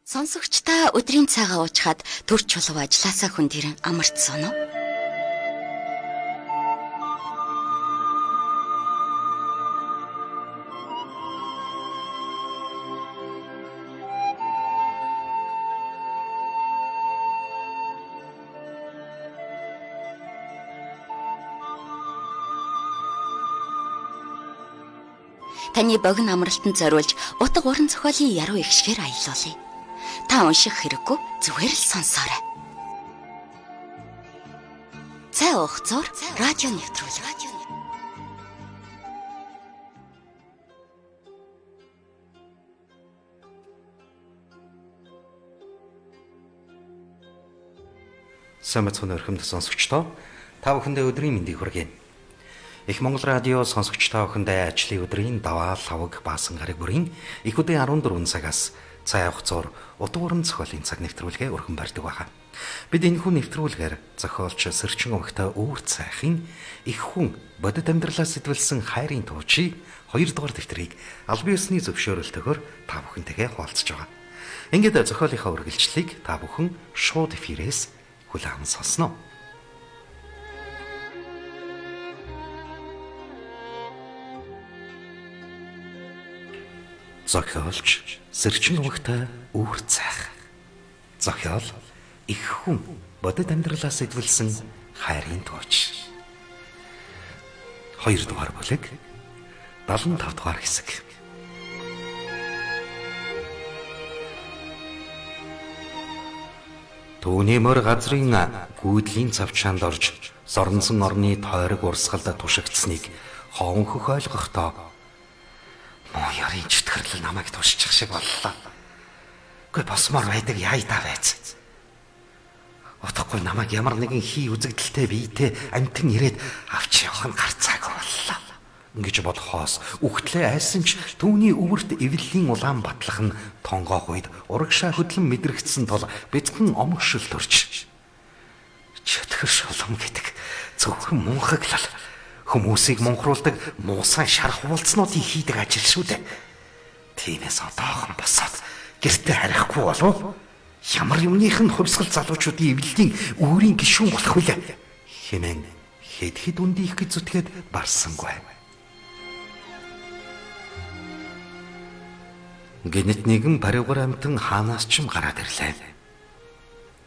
Сонсогчдаа өдрийн цагаа уучгаад төрч чулуу ажилласаа хүн тэрэн амарцсан уу? Таны богино амралтанд зориулж утга уран зохиолын яруу ихшгээр аялуулъя. Та унших хэрэггүй, зүгээр л сонсоорой. Цай уух зур радио нэвтрүүлэг. Сайн мэцхэн өрхөмд сонсогчдоо та бүхэндээ өдрийн мэндийг хүргэе. Их Монгол радио сонсогч та бүхэндээ ажлын өдрийн даваа лавг баасан гараг бүрийн их үдийн 14 цагаас цай авах зур утга уран зохиолын цаг нэвтрүүлгээ өргөн барьдаг байна. Бид энэхүү нэвтрүүлгээр зохиолч Сэрчин өвгтэй өвөр цайхын их хүн бодит амьдралаас сэтвэлсэн хайрын туучийг 2 дугаар дэвтрийг аль биесний зөвшөөрөлтөөр та бүхэнтэйгээ хуваалцж байгаа. Ингээд зохиолынхаа үргэлжлэлийг та бүхэн шууд эфирээс хүлээн сонсноо. Зохиолч Сэрчин өвгтэй өвөр цайх. Зохиол их хүн бодит амьдралаас сэтвэлсэн хайрын тууч. 2 дугаар бүлэг 75 дугаар хэсэг. Түүний мөр газрын гүйдлийн цавчаанд орж сорнсон орны тойрог урсгалд тушигдсныг хоон хөх ойлгохдоо муу ярийн чөтгөрлөл намайг тушчих шиг боллоо. Гүй босмоор байдаг яй та байц. Утгагүй намайг ямар нэгэн хий үзэгдэлтэй биетэй амтэн ирээд авч явах нь гарцаагүй боллоо. Ингэж бодохоос үхтлээ айсан ч түүний өвөрт эвлэлийн улаан батлах нь тонгоох үед урагшаа хөдлөн мэдрэгдсэн тул бяцхан омгшил төрч. Чөтгөр шулам гэдэг зөвхөн мунхаглал. Хүмүүсийг мунхруулдаг муусан шар хуулцнуудын хийдэг ажил шүү дээ. Тиймээс одоохон босоод гэртээ харихгүй болов ямар юмных нь хувьсгал залуучуудын эвлэлийн үүрийн гишүүн болох вүлээ хэмээн хэд үндийх гэж зүтгээд барсангүй. Гэнэт нэгэн паригуур амтан хаанаас ч гараад ирлээ.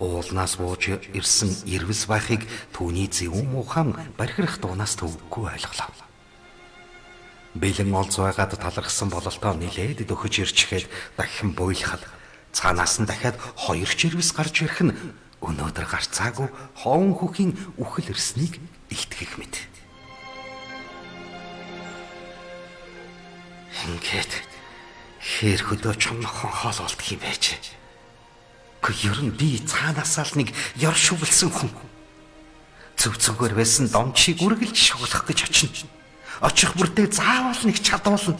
Уулнаас бууж ирсэн ирвэс байхыг түүний зөвүүн муухайн бархирах дуунаас төвөггүй ойлголоо. Бэлэн олз байгаад талархсан бололтоо нилээд дөхөж ирчихэд дахин буйлахад цаанаас нь дахиад 2 ирвэс гарч ирэх нь өнөөдөр гарцаагүй хоон хөхийн үхэл ирснийг илтгэх мэт. Ингээд хээр хөдөө чумхан хоол болдох юм байж. Ер нь би цаанаасаа л нэг ёр шүглсэн хүн. Зүг-зүгээр байсан домчийг үргэлж шуглах гэж очино. Очих бүртээ заавал нэг чадуулна.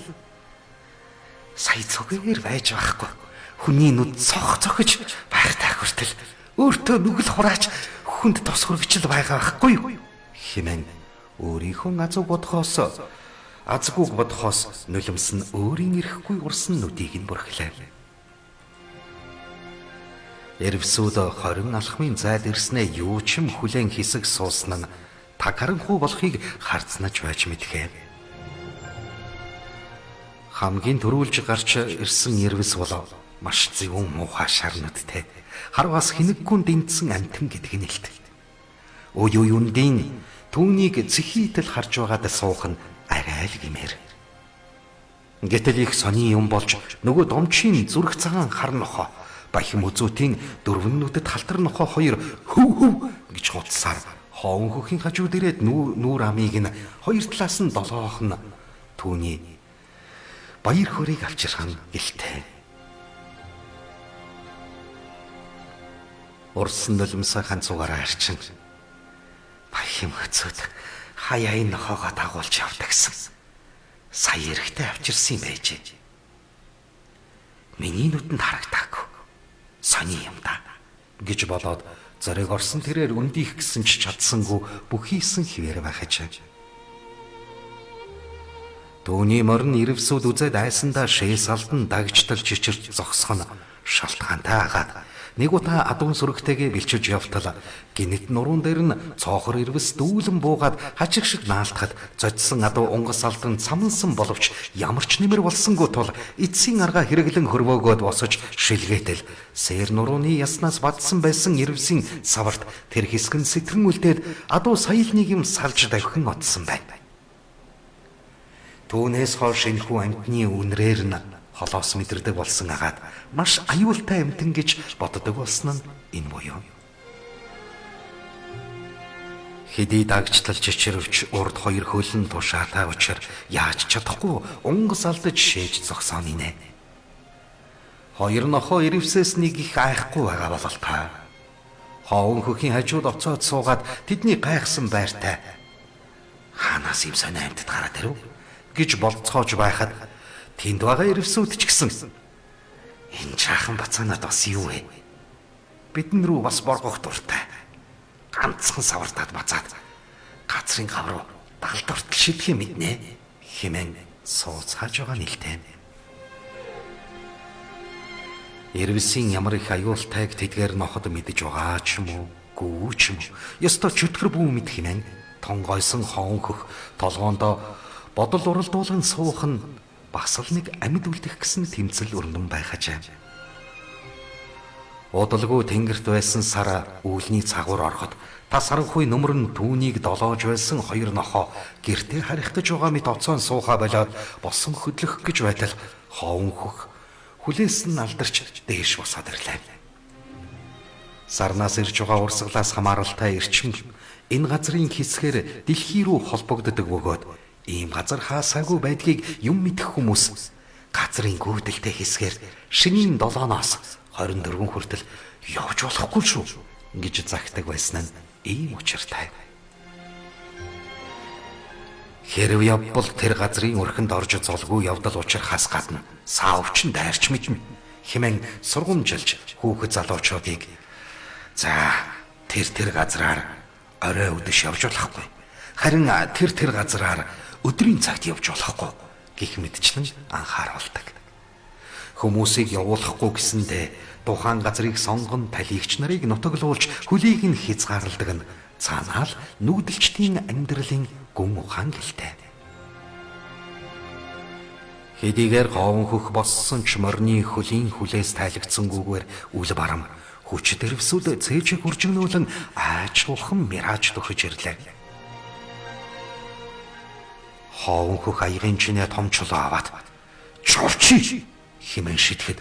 Сая зүгээр байж байхгүй. Хүний нүд цохиж байхтай хүртэл өөртөө нүгэл хураач хүнд тус хүргэж л байгаа байхгүй юу? Хэмээн өөрийнхөө азгүйг бодохоос нулимс нь өөрийн ирэхгүй урсан нүдийг нь бүрхлээ. Эрвсүүд 20 алхмын зайд ирснээ юу ч юм хүлээн хэсэг суусан нь таг харанхуй болохыг харцнаж байж мэдхээ. Хамгийн төрүүлж гарч ирсэн эрвс бол маш зөвүүн муухай шарнуудтэй харвас хинэггүй дэнтсэн амтэн гэдэг нь илт. Уюундын түүнийг зэхийтэл харж байгаад суух нь арай л гэмээр. Гэтэл их сони юм болж нөгөө домчийн зүрх цагаан хар нохоо Баян үзүүтийн дөрвөннүүдэд халтар нохоо 2 хөв гэж хуцсаар хоон хөхийн хажууд ирээд нүүр амийг нь 2 талаас нь долоох нь түүний баяр хөрийг авчирхан гэлтэй. Урсан нулимсаа ганцугаараа арчин. Баян хөцөд хаяа энэ нохоогоо дагуулж явдагсан. Сая эрэхтэй авчирсан юм байжээ. Миний нүдэнд харагдаагүй. Сони юм да гэж болоод зориг орсон тэрээр өндийх гэсэн ч чадсангүй бүхийсэн хിവэр байхаж. Түүний морин ирвсүүд үзээд айсандаа шээс алдан дагжтал чичирч зогсох нь шалтгаантай агаад нэг удаа адуун сүрэгтэйгээ бэлчиж явтал гинэт нуруун дээр нь цоохор ирвэс дүүлэн буугаад хажиг шиг наалтахад зодсон адуу унгас алдан цамнсан боловч ямар ч нэмэр болсонгүй тул эцсийн арга хэрэглэн хөрвөөгөөд босож шилгээтэл сээр нурууны яснаас бадсан байсан ирвсийн саварт тэр хэсгэн сэтгэн үлдээд адуу саялныг юм салж давхин отсон байна. Түүнээс хойш энэхүү амьтны үнрээр нь холоос мэдэрдэг болсон агаад маш аюултай амьтан гэж боддог болсон нь энэ буюу. Хэдий дагчлал жичрвч урд хоёр хөлн тушаатай учраа яаж чадахгүй унгас алдаж шээж зогсоон инэ. Хоёр нохоо ирвсээс нэг их айхгүй байгаа бололтой. Хоон хөхийн хажууд оцоод суугаад тэдний гайхсан байртай хаанаас юм сонио амьтад гараад ирв гэж болцоож байхад тэнд байгаа ирвсүүд ч гэсэн энэ чаахан бацаанад бас юу вэ? Бидэн рүү бас боргох дуртай. Ганцхан савартаад бацаад газрын гав руу далдуртал шидэх юм мэднэ хэмээн сууцгааж байгаа нэлтэй. Ирвсийн ямар их аюултайг тэдгээр ноход мэдэж байгаа ч юм уу, гүү ч юм уу. Ёстой чөтгөр бүү мэд хэмээн тонгойсон хоон хөх толгоондоо бодол уралдуулан суух нь бас л нэг амьд үлдэх гэсэн тэмцэл өрнөн байхажээ. Удалгүй тэнгэрт байсан сар үүлний цагуур ороход та саранхуй нөмөр нь түүнийг долоож байсан хоёр нохоо гэртээ харихтаж байгаа мэт оцоон сууха болоод босон хөдлөх гэж байтал хоон хөх хүлээс нь алдарч дээш босоод ирлээ. Сарнаас ирж байгаа урсгалаас хамааралтай эрчим энэ газрын хэсгээр дэлхий рүү холбогддог бөгөөд ийм газар хаасаагүй байдгийг юм мэдэх хүмүүс газрын гүйдэлтэй хэсгээр шинийн 7-оос 24 хүртэл явж болохгүй шүү гэж загтаг байсан нь ийм учиртай. Хэрв явбал тэр газрын өрхөнд орж золгүй явдал учрахаас гадна саавч нь дайрч мэднэ хэмээн сургамжилж хүүхэд залуучуудыг за тэр газраар орой өдөш явж болохгүй. Харин тэр газраар өдрийн цагт явж болохгүй гэх мэтчлэн анхааруулдаг. Хүмүүсийг явуулахгүй гэсэндээ тухайн газрыг сонгон талигч нарыг нутаглуулж хөлийг нь хязгаарладаг нь цаанаал нүүдэлчдийн амьдралын гүн ухаан гэлтэй. Хэдийгээр говн хөх боссон ч морины хөлийн хүлээс тайлгдсангүйгээр үл барам хүч дэрвсүүд цээжийг үржигнүүлэн ааж ухам мираж төхөж ирлээ. Хоон хөх аягийн чинээ том чулуу аваад чурчи хэмээн шидэхэд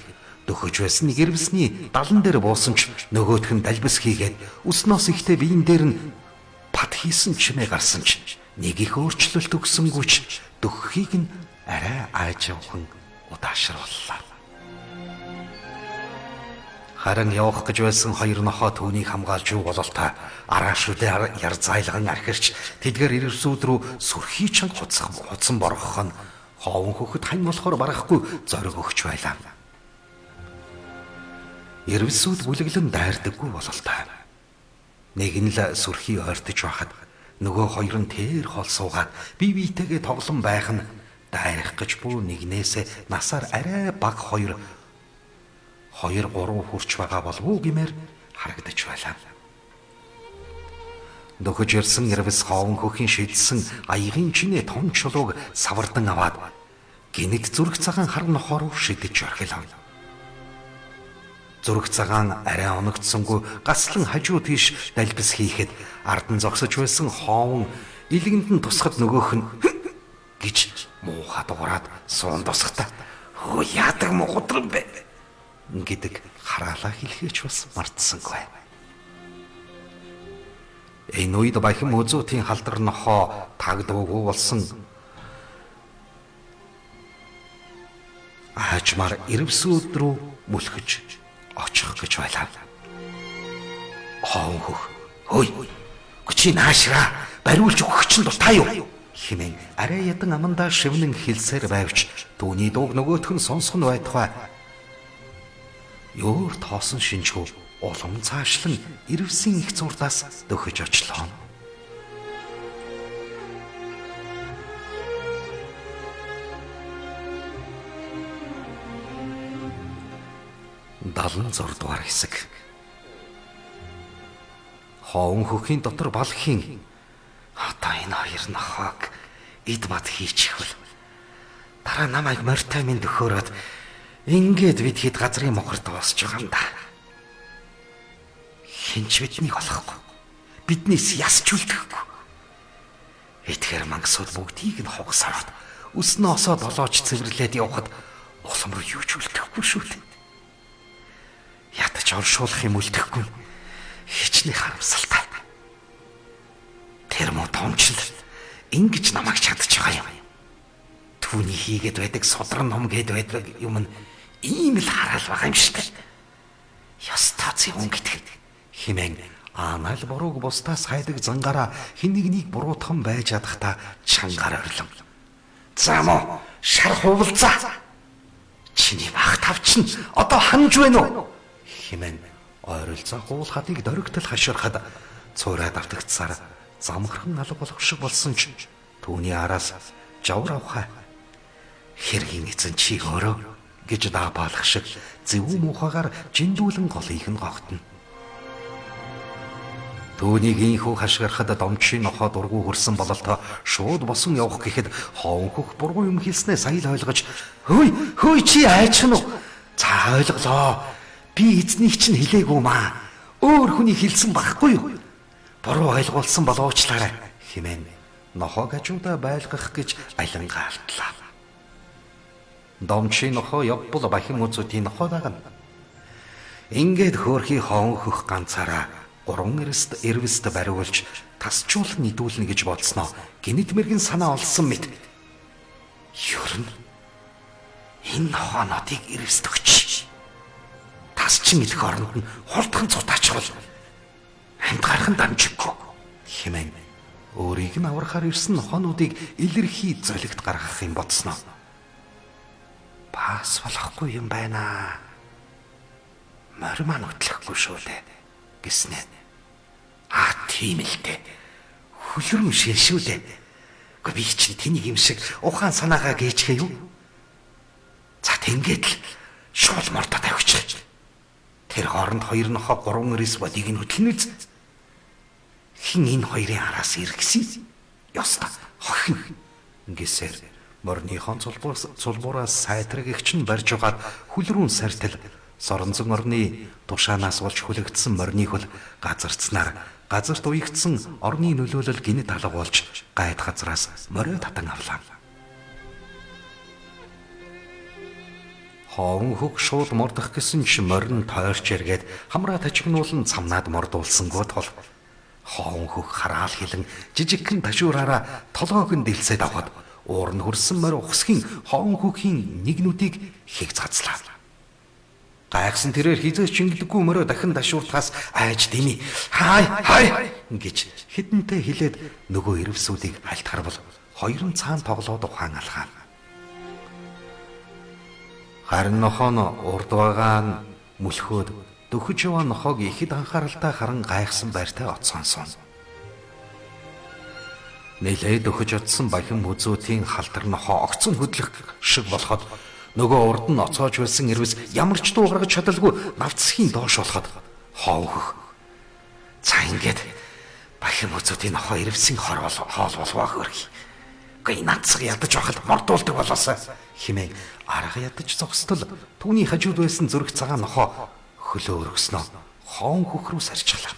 дөхөж байсан нэг ирвсний далан дээр буусан ч нөгөөх нь далбис хийгээд өснөөс ихтэй биен дээр нь пад хийсэн чимээ гарсан ч нэг их өөрчлөлт өгсөнгүйч дөхөхийг нь арай аажуухан удаашрууллаа. Харин явах гэж байсан хоёр нохоо түүнийг хамгаалж юу бололтой араашүүдээ яр зайлган архирч тэдгээр ирвсүүд рүү сүрхий чанга хуцсан боргох нь хоон хөхөд хань болохоор барахгүй зориг өгч байлаа. Ирвсүүд бүлэглэн дайрдаггүй бололтой. Нэг нь л сүрхий ойртож байхад нөгөө хоёр нь тэр хол суугаад бие биетэйгээ тоглон байх нь дайрах гэж бүү нэгнээсээ насаар арай бага 2-3 хүрч байгаа болов уу гэмээр харагдаж байлаа. Дөхөж ирсэн ирвэс хоон хөхийн шидсэн аягийн чинээ том чулууг савардан аваад гинэт зүрх цагаан хар нохоор шидэж орхилав. Зүрх цагаан арай оногдсонгүй гаслан хажуу тийш далбис хийхэд ардан зогсож байсан хоон илгэнд нь тусахад нөгөөх нь гэж муухай дуурайд суун тусахтаа хөө яадаг муухадран бэ гэдэг хараалаа хэлхээч бас мартсангүй. Энэ үед баян мөзөтийн халдар нохоо тагдуугүй болсон аажмаар ирвсүүд рүү мөлхөж очих гэж байлаа. Хоон хөх хөөе гүчи наашраа бариулж өгөх чинь дуртай юу хэмээн арай ядан амандаа шивнэн хэлсээр байвч түүний дууг нөгөөх нь сонсох нь байтугай ёор тоосон шинжгүй улам цаашлан ирвсийн их зурдаас дөхөж очлоо. 76 дугаар хэсэг. Хоон хөхийн дотор балхийн одоо энэ хоёр нохоог эд бат хийчихвэл дараа намайг морьтой минь төхөөрөөд ингээд бид хэд газрын мохорт босч байгаа юм да. Хинч биднийг олохгүй. Биднээс ясч үлдэхгүй. Эдгээр мангасууд бүгдийг нь хугасаад өснө осоод олооч цэвэрлээд явхад улам руу юу ч үлдэхгүй шүү дээ. Ядаж оршуулах юм үлдэхгүй. Хичнээн харамсалтай. Тэр муу томчл ингэж намайг чадчих байгаа юм. Түүний хийгээд байдаг судран ном гээд байдаг юм нь ийм л хараал байгаа юм шиг. Ястаа зөвөн гэдэг химэн анаал бурууг бусдаас хайдаг зангаараа хин нэгнийг буруутхан байж чадахта чангаар орлон. За мó шар хувалзаа. Чиний бах тавчин одоо ханж байна уу? Химэн ойролцоо хуул хатыг дөрөгтөл хаширхад цуураад автагдсаар замхран алга болох шиг болсон ч түүний араас жавар авхаа. Хэргийн эзэн чи өөрөө гэж даапаалах шиг зөв мухагаар жиндүүлэн голыг нь гогтно. Түүнийг инхүү хашгирахад домчийн нохоо дургу хөрсөн бололтой шууд босон явах гэхэд хоон хөх бургу юм хэлснээ сая л ойлгож хөөй чи айч нь уу? За ойлголоо. Би эзнийг чинь хэлээгүй маа. Өөр хүний хэлсэн байхгүй юу? Буруу ойлгуулсан болоочлаарай хэмээн нохоо гажуудаа байлгах гэж алингаа алтлаа. Домчийн нохоо явбал бахим үзүүдийн нохоо дагна. Ингээд хөөрхий хоон хөх ганцаараа 3 эрвэст бариулж тасчуулан нийдүүлнэ гэж бодсноо гинэт мэрэгэн санаа олсон мэт. Ёрн энэ нохоонуудыг эрвэст өгч. Тасчин идэх оронд нь хурдхан цутаачвал амьд гархан дамжиггүй хэмээн өөрийг нь аврахаар ирсэн нохоонуудыг илэрхий золигт гаргах юм бодсноо. Бас болохгүй юм байна. Морь маань хөтлөхгүй шүү дээ гэснэ. Тийм л дээ. Хүлрэн шилшүү дээ. Гэхдээ би чинь тэнийг юм шиг ухаан санаагаа гээчхээ юу? За тэгээд л шууд мордо тавьчих. Тэр хооронд хоёр нохоо 3 эрс бодийг нь хөтлөнө үз. Хин энэ хоёрын араас иргэсэн. Ёстой хохин гэсээр морныхон цулбуураас сайтрагч нь барьж угаад хүлрүүн сартил соронзон орны тушаанаас болж хүлэгдсэн морны хөл газарцснаар газарт уягдсан орны нөлөөлөл гинэт алга болж гайд газраас морио татан авлаа. Хоон хөх шууд мордох гэсэн ч морин тойрч эргээд хамраа тажигнуулан цамнаад мордуулсангүй тул хоон хөх хараал хилэн жижигхэн ташуураараа толгойг нь дэлсээд аваад уур нь хөрсөн морь ухсхийн хоон хөхийн нэгнүүдийг хийг цацлаа. Гайхсан тэрээр хизээч чингэлгүй морь дахин ташууртаас айж дими хай гэж хідэнтэй хилээд нөгөө ирвсүүдийг хальт харвал хоёр нь цаан тоглоод ухаан алхаа. Харин нохоон урд байгаа нь мүлхөөд дөхөж яваа нохоог ихэд анхааралтай харан гайхсан байртай оцсонсон. Нэлээд дөхөж утсан бахим үзүүтийн халдвар нохоо огцон хөдлөх шиг болоход нөгөө урд нь оцоож байсан ирвэс ямар ч дуу гаргаж чадалгүй навцхийн доош болоход хоовх. За ингээд бахим үзүүтийн нохоо ирвэсийн хоол болвоо хөргий. Гээ нацг ядаж байхад мордуулдаг болоосаа химээ арга ядаж зогсдол түүний хажууд байсан зүрх цагаан нохоо хөлөө өргөснөө хоон хөх рүү сарчихлаа.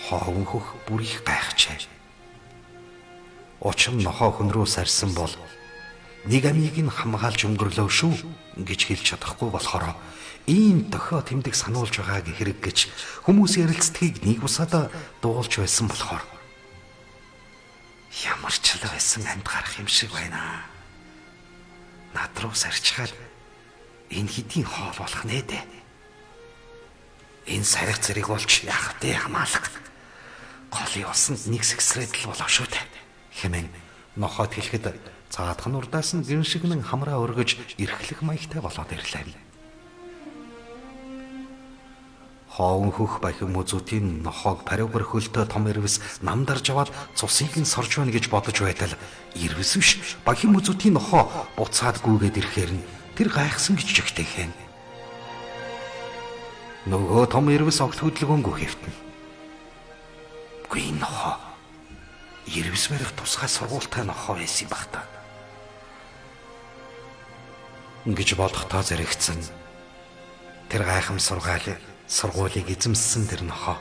Хоон хөх бүр их гайхжээ. Учир нь нохоо хүн рүү сарсан бол нэг амийг нь хамгаалж өнгөрлөө шүү гэж хэлж чадахгүй болохоор ийм дохио тэмдэг сануулж байгааг хэрэг гэж хүмүүс ярилцдгийг нэг усаад дуулж байсан болохоор ямар ч л байсан амьд гарах юм шиг байна. Над руу сарчхаад энэ хэдийн хоол болох нэ дээ. Энэ сарих зэрэг болж яах вэ хамаалах. Голын усанд нэг сэгсрээд л болоо шүү дээ. Хэмээн нохоод хэлэхэд цаадхан урдаас нь гин шигнэн хамраа өргөж эрхлэх маягтай болоод ирлээ. Хоон хөх бахим үзүүтийн нохоог париугар хөлтөө том ирвэс намдарж аваад цусыг нь сорж байна гэж бодож байтал ирвэс биш бахим үзүүтийн нохоо буцаад гүйгээд ирэхээр нь тэр гайхсан гэж жигтэйхэн. Нөгөө том ирвэс огт хөдөлгөөнгүй хэвтэн. Үгүй энэ нохоо. Ирвэс барих тусгай сургуультай нохоо байсан баг та. Ингэж бодохдоо зэрэгцэн. Тэр гайхамшиг сургуулийг эзэмссэн тэр нохоо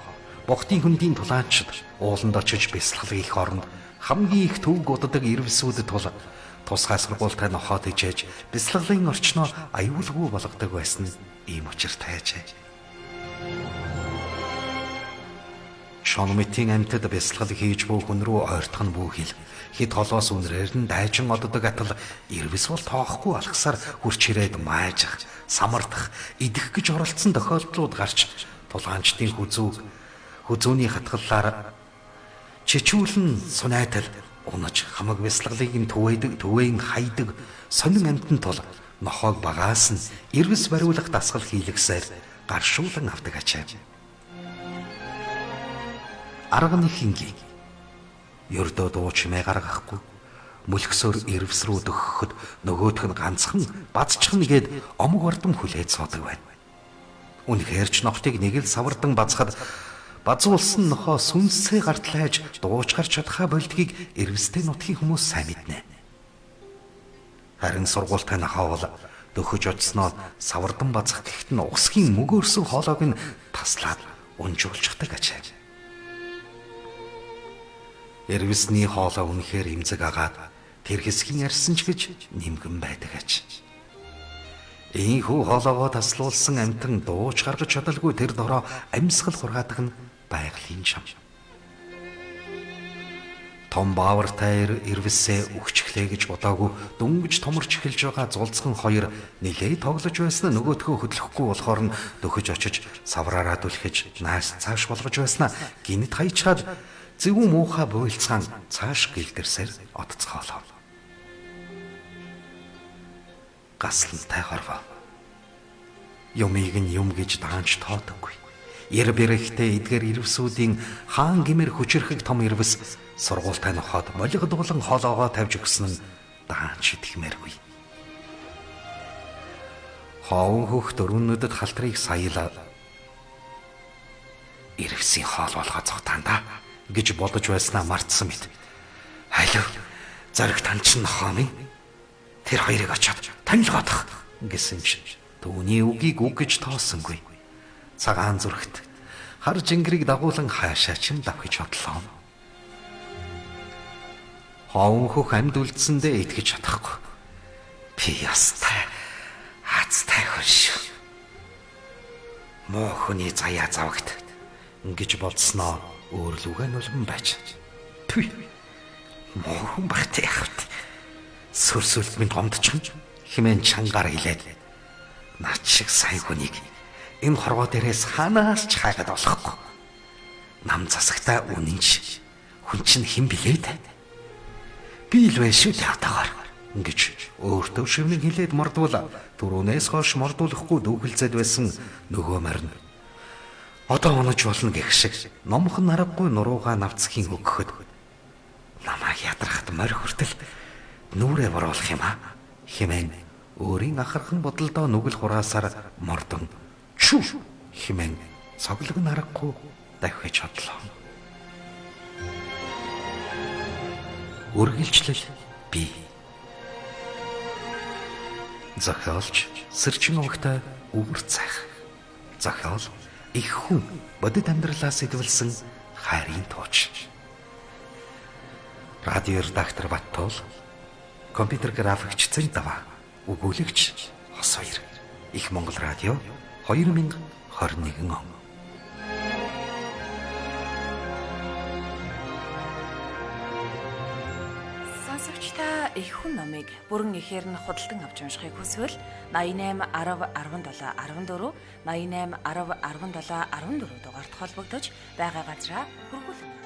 богтын хөндийн тулаанчид ууланд очиж бясалгалыг их оронд хамгийн их төвг уддаг ирвэсүүдэд тусгай сургуультай нохоо дижээж бясалгалын орчноо аюулгүй болгодог байсан нь ийм учиртай ажээ. Шономитийн амьтад бясалгал хийж буй хүн рүү ойртох нь бүхэл хит холоос үнрээр нь дайжин оддог атал ирвэс бол тоохгүй алхсаар хурч ирээд маажих, самардах, идэх гэж оролцсон тохиолдлууд гарч тулгаанчдын хүзүүний хатгаллаар чичүүлэн сунайтал унаж хамаг бясалгалыг нь түвээн хайдаг сонин амьтан тул нохоог багаас нь ирвэс бариулах дасгал хийлгэсээр гаршуулан авдаг ачаа. Арга нэг хингийн ердөө дуу чимээ гаргахгүй мөлгсөөр ирвэс рүү дөхөхөд нөгөөх нь ганцхан базчихна гээд омог бардам хүлээж суудаг байна. Үнэхээр ч нохтыг нэг л савардан базахад базуулсан нохоо сүнсээ гартлайж дууч гарч чадхаа болдгийг ирвэстэй нутгийн хүмүүс сайн мэднэ. Харин сургуультай нохоо бол дөхөж очсноо савардан базах гэхэд нь усгийн мөгөөрсөн хоолойг нь таслаад унжуулчихдаг ачаа. Ирвэсний хоолой үнэхээр имзэг агаад тэр хэсгийн арьсан ч гэж нимгэн байдаг аж. Ийхүү хоолойгоо таслуулсан амьтан дууч гаргаж чадалгүй тэр дороо амьсгал хургаадах нь байгалийн чам. Том баавартай ирвэсээ өгчихлээ гэж бодоогүй дөнгөж томорч эхэлж байгаа зулцхан хоёр нилээ тоглож байсан нөгөөдхөө хөдлөхгүй болохоор нь дөхөж очиж савраараа түлхэж нааш цааш болгож байснаа гинт хайчаад зөвүүн муухай буйлцгаан цааш гэлдэрсээр одцгоолоо. Гаслантай хорвоо. Юмыг нь юм гэж даанч тоодоггүй. Ер бэрэхтэй эдгээр ирвсүүдийн хаан гимэр хүчрэхэг том ирвэс сургуультай нохоод молигдуулан хоолоогоо тавьж өгсөн нь даанч итгэмээргүй. Хоон хөх дөрвөнөдөд халтрыг саялаа. Ирвсийн хоол болгоо цогтаандаа гэж бодож байснаа мартсан мэт. Алив зориг танчин нохоо минь тэр хоёрыг очоод танилгоодох гэсэн чинь түүний үгийг үг гэж тоосонгүй. Цагаан зүрхт хар жингэрийг дагуулan хаашаа чин давхиж бодлоо. Хоон хөх амьд үлдсэндээ итгэж чадахгүй. Би ястай хацтай хүн шүү. Муу хүний заяа завагт ингэж болцсноо өөрлөгөө нулимн байж. Түй. Мохон багт яхав. Сүрсүлт минь гомдчихно. Химэн чангаар хилээд. Наад шиг сайн хүнийг энэ хорвоо дээрээс ханаас ч хайгаад болохгүй. Нам засагтай үнэнч хүн чинь хэн билээд? Би л вэ шүү таатагаар. Ингэж өөртөө шивнэг хилээд мордвол дөрөвнээс хойш мордуулахгүй дүүхэлцээд байсан нөгөө марна. Одоо унаж болно гэх шиг номхон нараггүй нуруугаа навцхийн өгөхөд намайг ядрахад морь хүртэл нүрээ боруулах юм аа хэмээн өөрийн ахархан бодолдоо нүгэл хураасаар мордон чүү хэмээн цоглог нараггүй давхиж хотлоо. Үргэлжлэл би зохиолч сэрчин өгтэй өвөр цах зохиол их хүн бодит амьдралаа сэдвэлсэн хайрын тууч. Радио редактор Баттуул, компьютер графикч Цэнтава, өгүүлэгч Хос хоёр. Их Монгол радио 2021 он. Сонсогчдаа их хүн номыг бүрэн ихээр нь худалдан авч уншихыг хүсвэл 88 10 17 14 88 10 17 14 дугаард холбогдож байгаа газраа хүргүүлнэ.